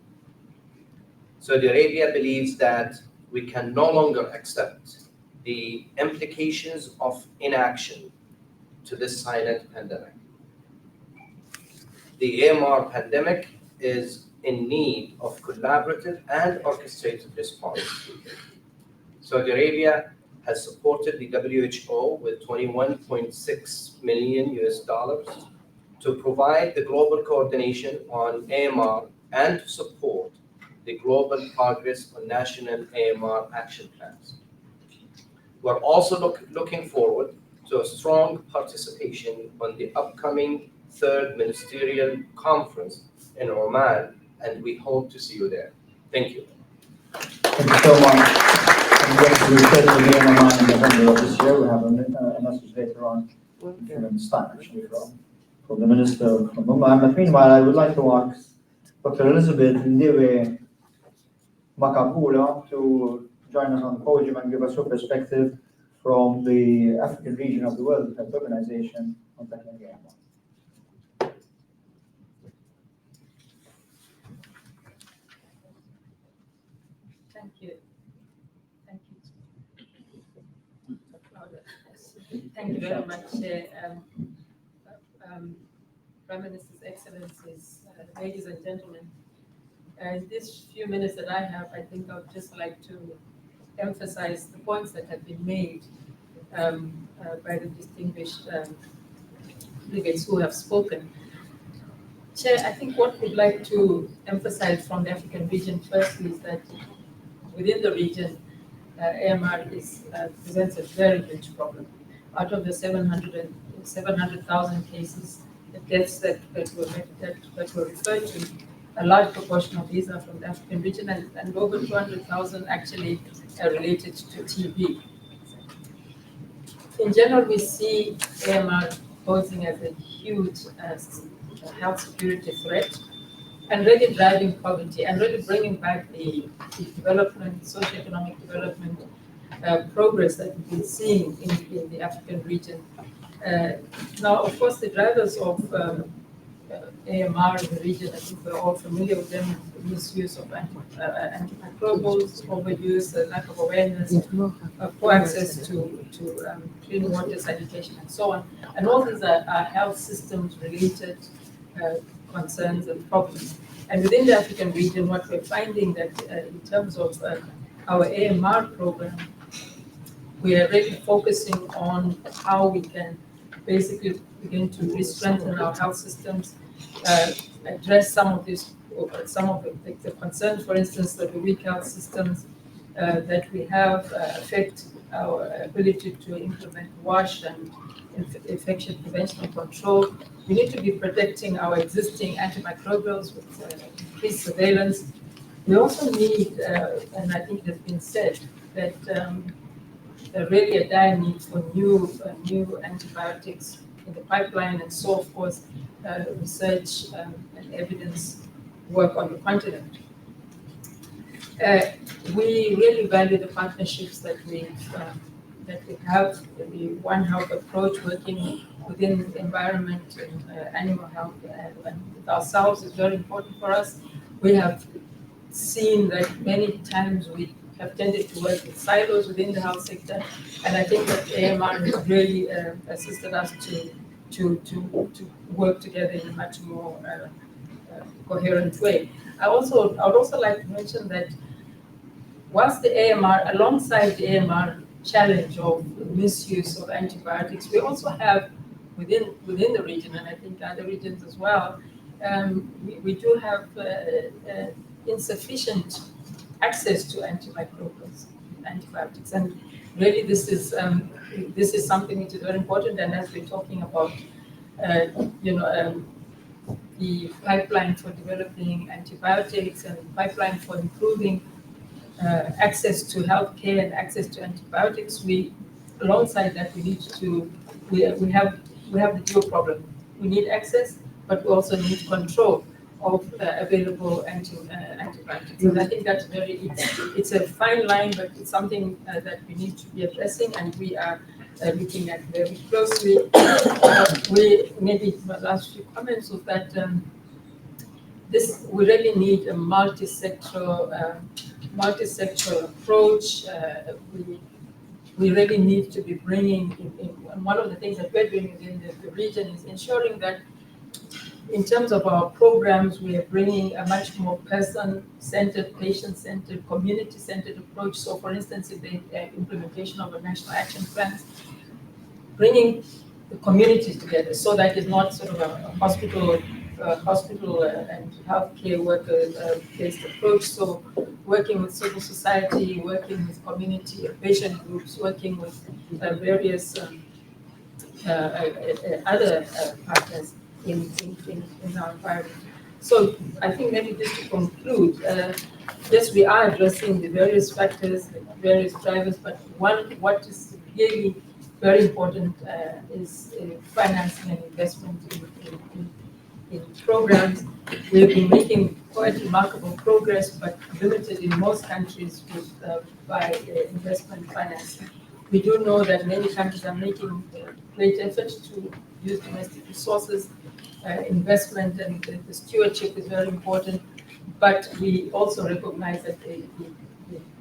Saudi Arabia believes that we can no longer accept the implications of inaction to this silent pandemic. The AMR pandemic is in need of collaborative and orchestrated response. Saudi Arabia has supported the WHO with $21.6 million to provide the global coordination on AMR and to support the global progress on national AMR action plans. We're also looking forward to a strong participation on the upcoming third ministerial conference in Oman, and we hope to see you there. Thank you. Thank you so much. And yes, we said to be in Oman in November of this year. We have a message later on from Stan, actually, from the Minister from Oman. But meanwhile, I would like to ask Dr. Elizabeth Ndiwe Makabula to join us on the podium and give us her perspective from the African region of the World Health Organization on tackling AMR. Thank you. Thank you. Thank you very much, Prime Minister's Excellencies, ladies and gentlemen. In these few minutes that I have, I think I would just like to emphasize the points that have been made by the distinguished delegates who have spoken. Chair, I think what we'd like to emphasize from the African region firstly is that within the region, AMR presents a very huge problem. Out of the 700,000 cases, the deaths that were referred to, a large proportion of these are from the African region, and over 200,000 actually are related to TB. In general, we see AMR posing as a huge health security threat and really driving poverty and really bringing back the development, socioeconomic development progress that we've been seeing in the African region. Now, of course, the drivers of AMR in the region, I think we're all familiar with them: misuse of antimicrobials, overuse, lack of awareness, poor access to clean water, sanitation, and so on. And all these are health systems related concerns and problems. And within the African region, what we're finding that in terms of our AMR program, we are really focusing on how we can basically begin to re-strengthen our health systems, address some of the concerns, for instance, that the weak health systems that we have affect our ability to implement WASH and infection prevention and control. We need to be protecting our existing antimicrobials with increased surveillance. We also need, and I think it has been said, that really a dire need for new antibiotics in the pipeline, and so, of course, research and evidence work on the continent. We really value the partnerships that we have, the One Health approach, working within the environment and animal health and with ourselves is very important for us. We have seen that many times we have tended to work with silos within the health sector, and I think that AMR has really assisted us to work together in a much more coherent way. I would also like to mention that whilst the AMR, alongside the AMR challenge of misuse of antibiotics, we also have within the region, and I think other regions as well, we do have insufficient access to antimicrobials, antibiotics, and really this is something which is very important. And as we're talking about, the pipeline for developing antibiotics and pipeline for improving access to healthcare and access to antibiotics, alongside that we have the dual problem. We need access, but we also need control of available antibiotics. And I think that's it's a fine line, but it's something that we need to be addressing, and we are looking at very closely. Maybe my last few comments was that we really need a multi-sectoral approach. We really need to be bringing in one of the things that we're doing within the region is ensuring that In terms of our programs, we are bringing a much more person-centered, patient-centered, community-centered approach. So for instance, in the implementation of a national action plan, bringing the communities together so that it's not sort of a hospital and healthcare worker-based approach. So working with civil society, working with community patient groups, working with various other partners in our environment. So I think maybe just to conclude, yes, we are addressing the various factors, the various drivers, but what is really very important is financing and investment in programs. We've been making quite remarkable progress, but limited in most countries with by investment financing. We do know that many countries are making great effort to use domestic resources, investment, and the stewardship is very important. But we also recognize that the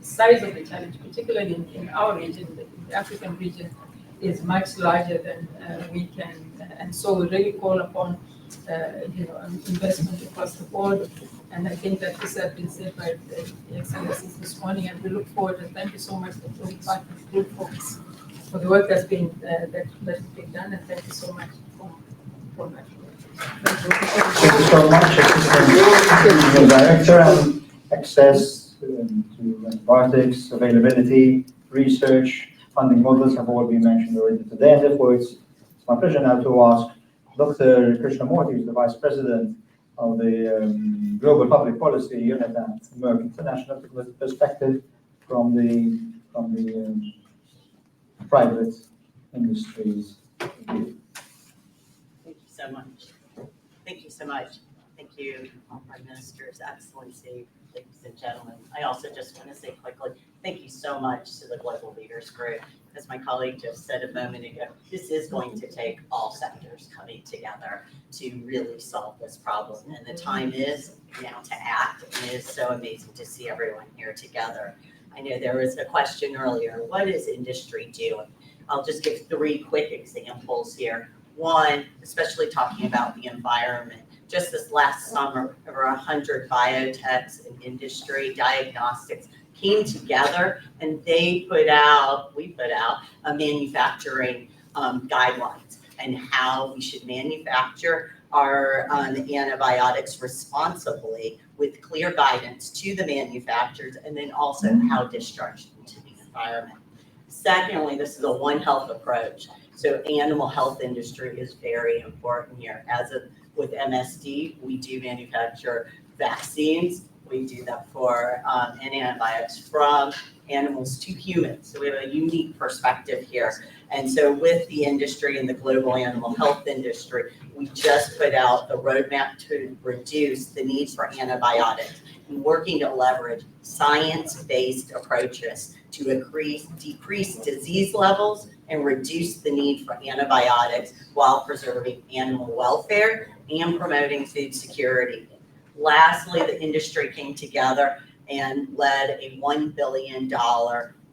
size of the challenge, particularly in our region, the African region, is much larger than we can, and so we really call upon investment across the board. And I think that this has been said by the Excellencies this morning, and we look forward, and thank you so much for the partners, good folks, for the work that's been that's been done, and thank you so much for that. Thank you so much, Assistant Director, and access to antibiotics, availability, research, funding models have all been mentioned already today, and therefore it's my pleasure now to ask Dr. Amor, who is the Vice President of the Global Public Policy Unit at Merck International, to give a perspective from the private industries. Thank you so much. Thank you so much. Thank you, Prime Ministers, Excellency, ladies and gentlemen. I also just want to say quickly, thank you so much to the Global Leaders Group. As my colleague just said a moment ago, this is going to take all sectors coming together to really solve this problem. And the time is now to act, and it is so amazing to see everyone here together. I know there was a question earlier, what is industry doing? I'll just give 3 quick examples here. One, especially talking about the environment. Just this last summer, over 100 biotechs and industry diagnostics came together, and we put out a manufacturing guidelines and how we should manufacture our antibiotics responsibly with clear guidance to the manufacturers, and then also how discharged into the environment. Secondly, this is a One Health approach. So animal health industry is very important here. With MSD, we do manufacture vaccines. We do that for antibiotics from animals to humans. So we have a unique perspective here. And so with the industry and the global animal health industry, we just put out the roadmap to reduce the needs for antibiotics and working to leverage science-based approaches to decrease disease levels and reduce the need for antibiotics while preserving animal welfare and promoting food security. Lastly, the industry came together and led a $1 billion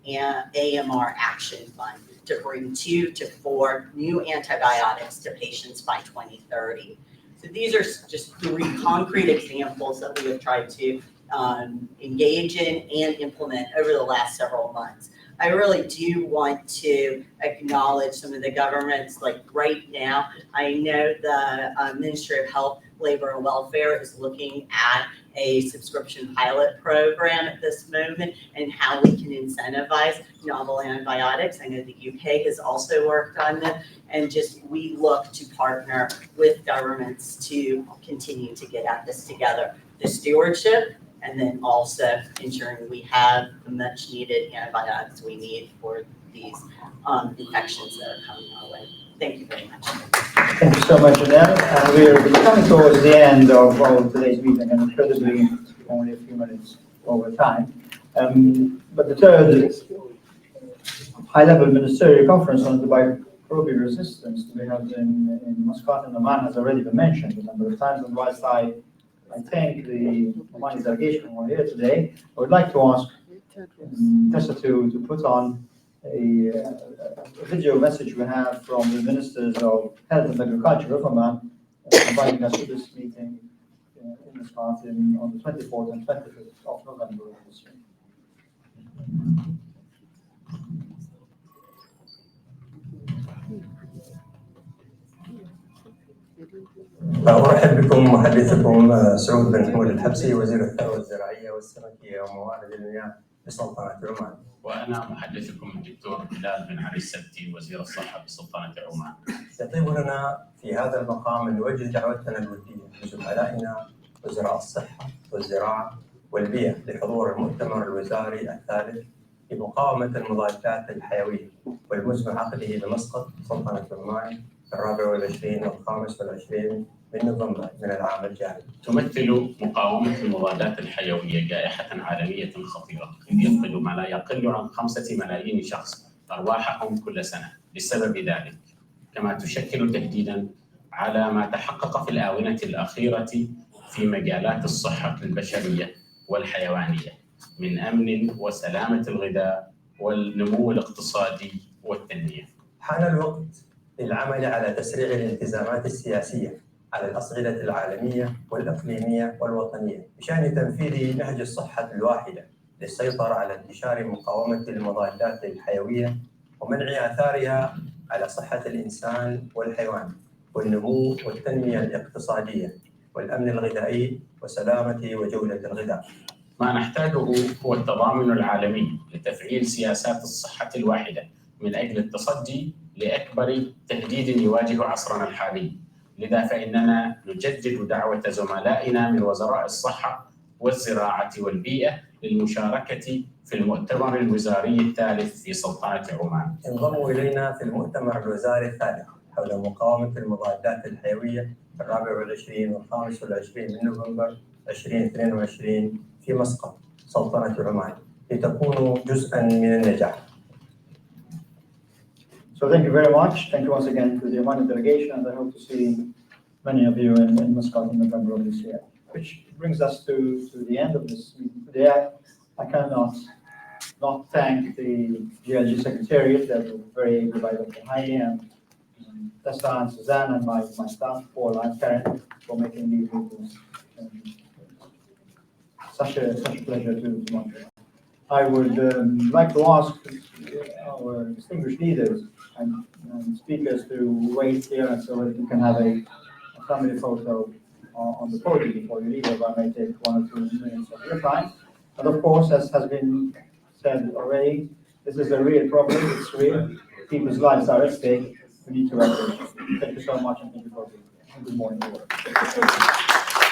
AMR action fund to bring 2 to 4 new antibiotics to patients by 2030. So these are just 3 concrete examples that we have tried to engage in and implement over the last several months. I really do want to acknowledge some of the governments, like right now, I know the Ministry of Health, Labor and Welfare is looking at a subscription pilot program at this moment and how we can incentivize novel antibiotics. I know the UK has also worked on this, and we look to partner with governments to continue to get at this together. The stewardship, and then also ensuring we have the much needed antibiotics we need for these infections that are coming our way. Thank you very much. Thank you so much, Adele. We're coming towards the end of today's meeting, and incredibly only a few minutes over time. But the third high-level ministerial conference on antimicrobial resistance to be held in Muscat and Oman has already been mentioned a number of times, and whilst I thank the Omani delegation who are here today, I would like to ask Tessa to put on a video message we have from the Ministers of Health and Agriculture of Oman, inviting us to this meeting in Muscat on the 24th and 25th of November of this year. أرحب بكم محدثكم سعود بن حمود الحبسي وزير الثروة الزراعية والسمكية وموارد المياه بسلطنة عمان. وأنا محدثكم الدكتور بلال بن علي السبتي وزير الصحة بسلطنة عمان. يطيب لنا في هذا المقام أن نوجه دعوتنا الودية لزملائنا وزراء الصحة والزراعة والبيئة لحضور المؤتمر الوزاري الثالث لمقاومة المضادات الحيوية والمزمع عقده بمسقط سلطنة عمان 24 و25 من نوفمبر من العام الجاري. تمثل مقاومة المضادات الحيوية جائحة عالمية خطيرة يفقد ما لا يقل عن 5 ملايين شخص أرواحهم كل سنة بسبب ذلك، كما تشكل تهديداً على ما تحقق في الآونة الأخيرة في مجالات الصحة البشرية والحيوانية من أمن وسلامة الغذاء والنمو الاقتصادي والتنمية. حان الوقت للعمل على تسريع الالتزامات السياسية على الأصعدة العالمية والإقليمية والوطنية بشأن تنفيذ نهج الصحة الواحدة للسيطرة على انتشار مقاومة المضادات الحيوية ومنع آثارها على صحة الإنسان والحيوان والنمو والتنمية الاقتصادية والأمن الغذائي وسلامة وجودة الغذاء. ما نحتاجه هو التضامن العالمي لتفعيل سياسات الصحة الواحدة من أجل التصدي لأكبر تهديد يواجه عصرنا الحالي. لذا فإننا نجدد دعوة زملائنا من وزراء الصحة والزراعة والبيئة للمشاركة في المؤتمر الوزاري الثالث في سلطنة عمان. انضموا إلينا في المؤتمر الوزاري الثالث حول مقاومة المضادات الحيوية 24 و25 من نوفمبر 2022 في مسقط سلطنة عمان لتكونوا جزءاً من النجاح. So thank you very much. Thank you once again to the Omani delegation, and I hope to see many of you in Muscat in November of this year. Which brings us to the end of this meeting today. I cannot not thank the GLG Secretariat that were very able by Dr. Haye and Tessa and Suzanne and my staff, Paul and Karen, for making these meetings such a pleasure to monitor. I would like to ask our distinguished leaders and speakers to wait here so that we can have a family photo on the podium before you leave. If I may take 1 or 2 minutes of your time. And of course, as has been said already, this is a real problem. It's real. People's lives are at stake. We need to act. Thank you so much, and thank you for being here. Good morning to all.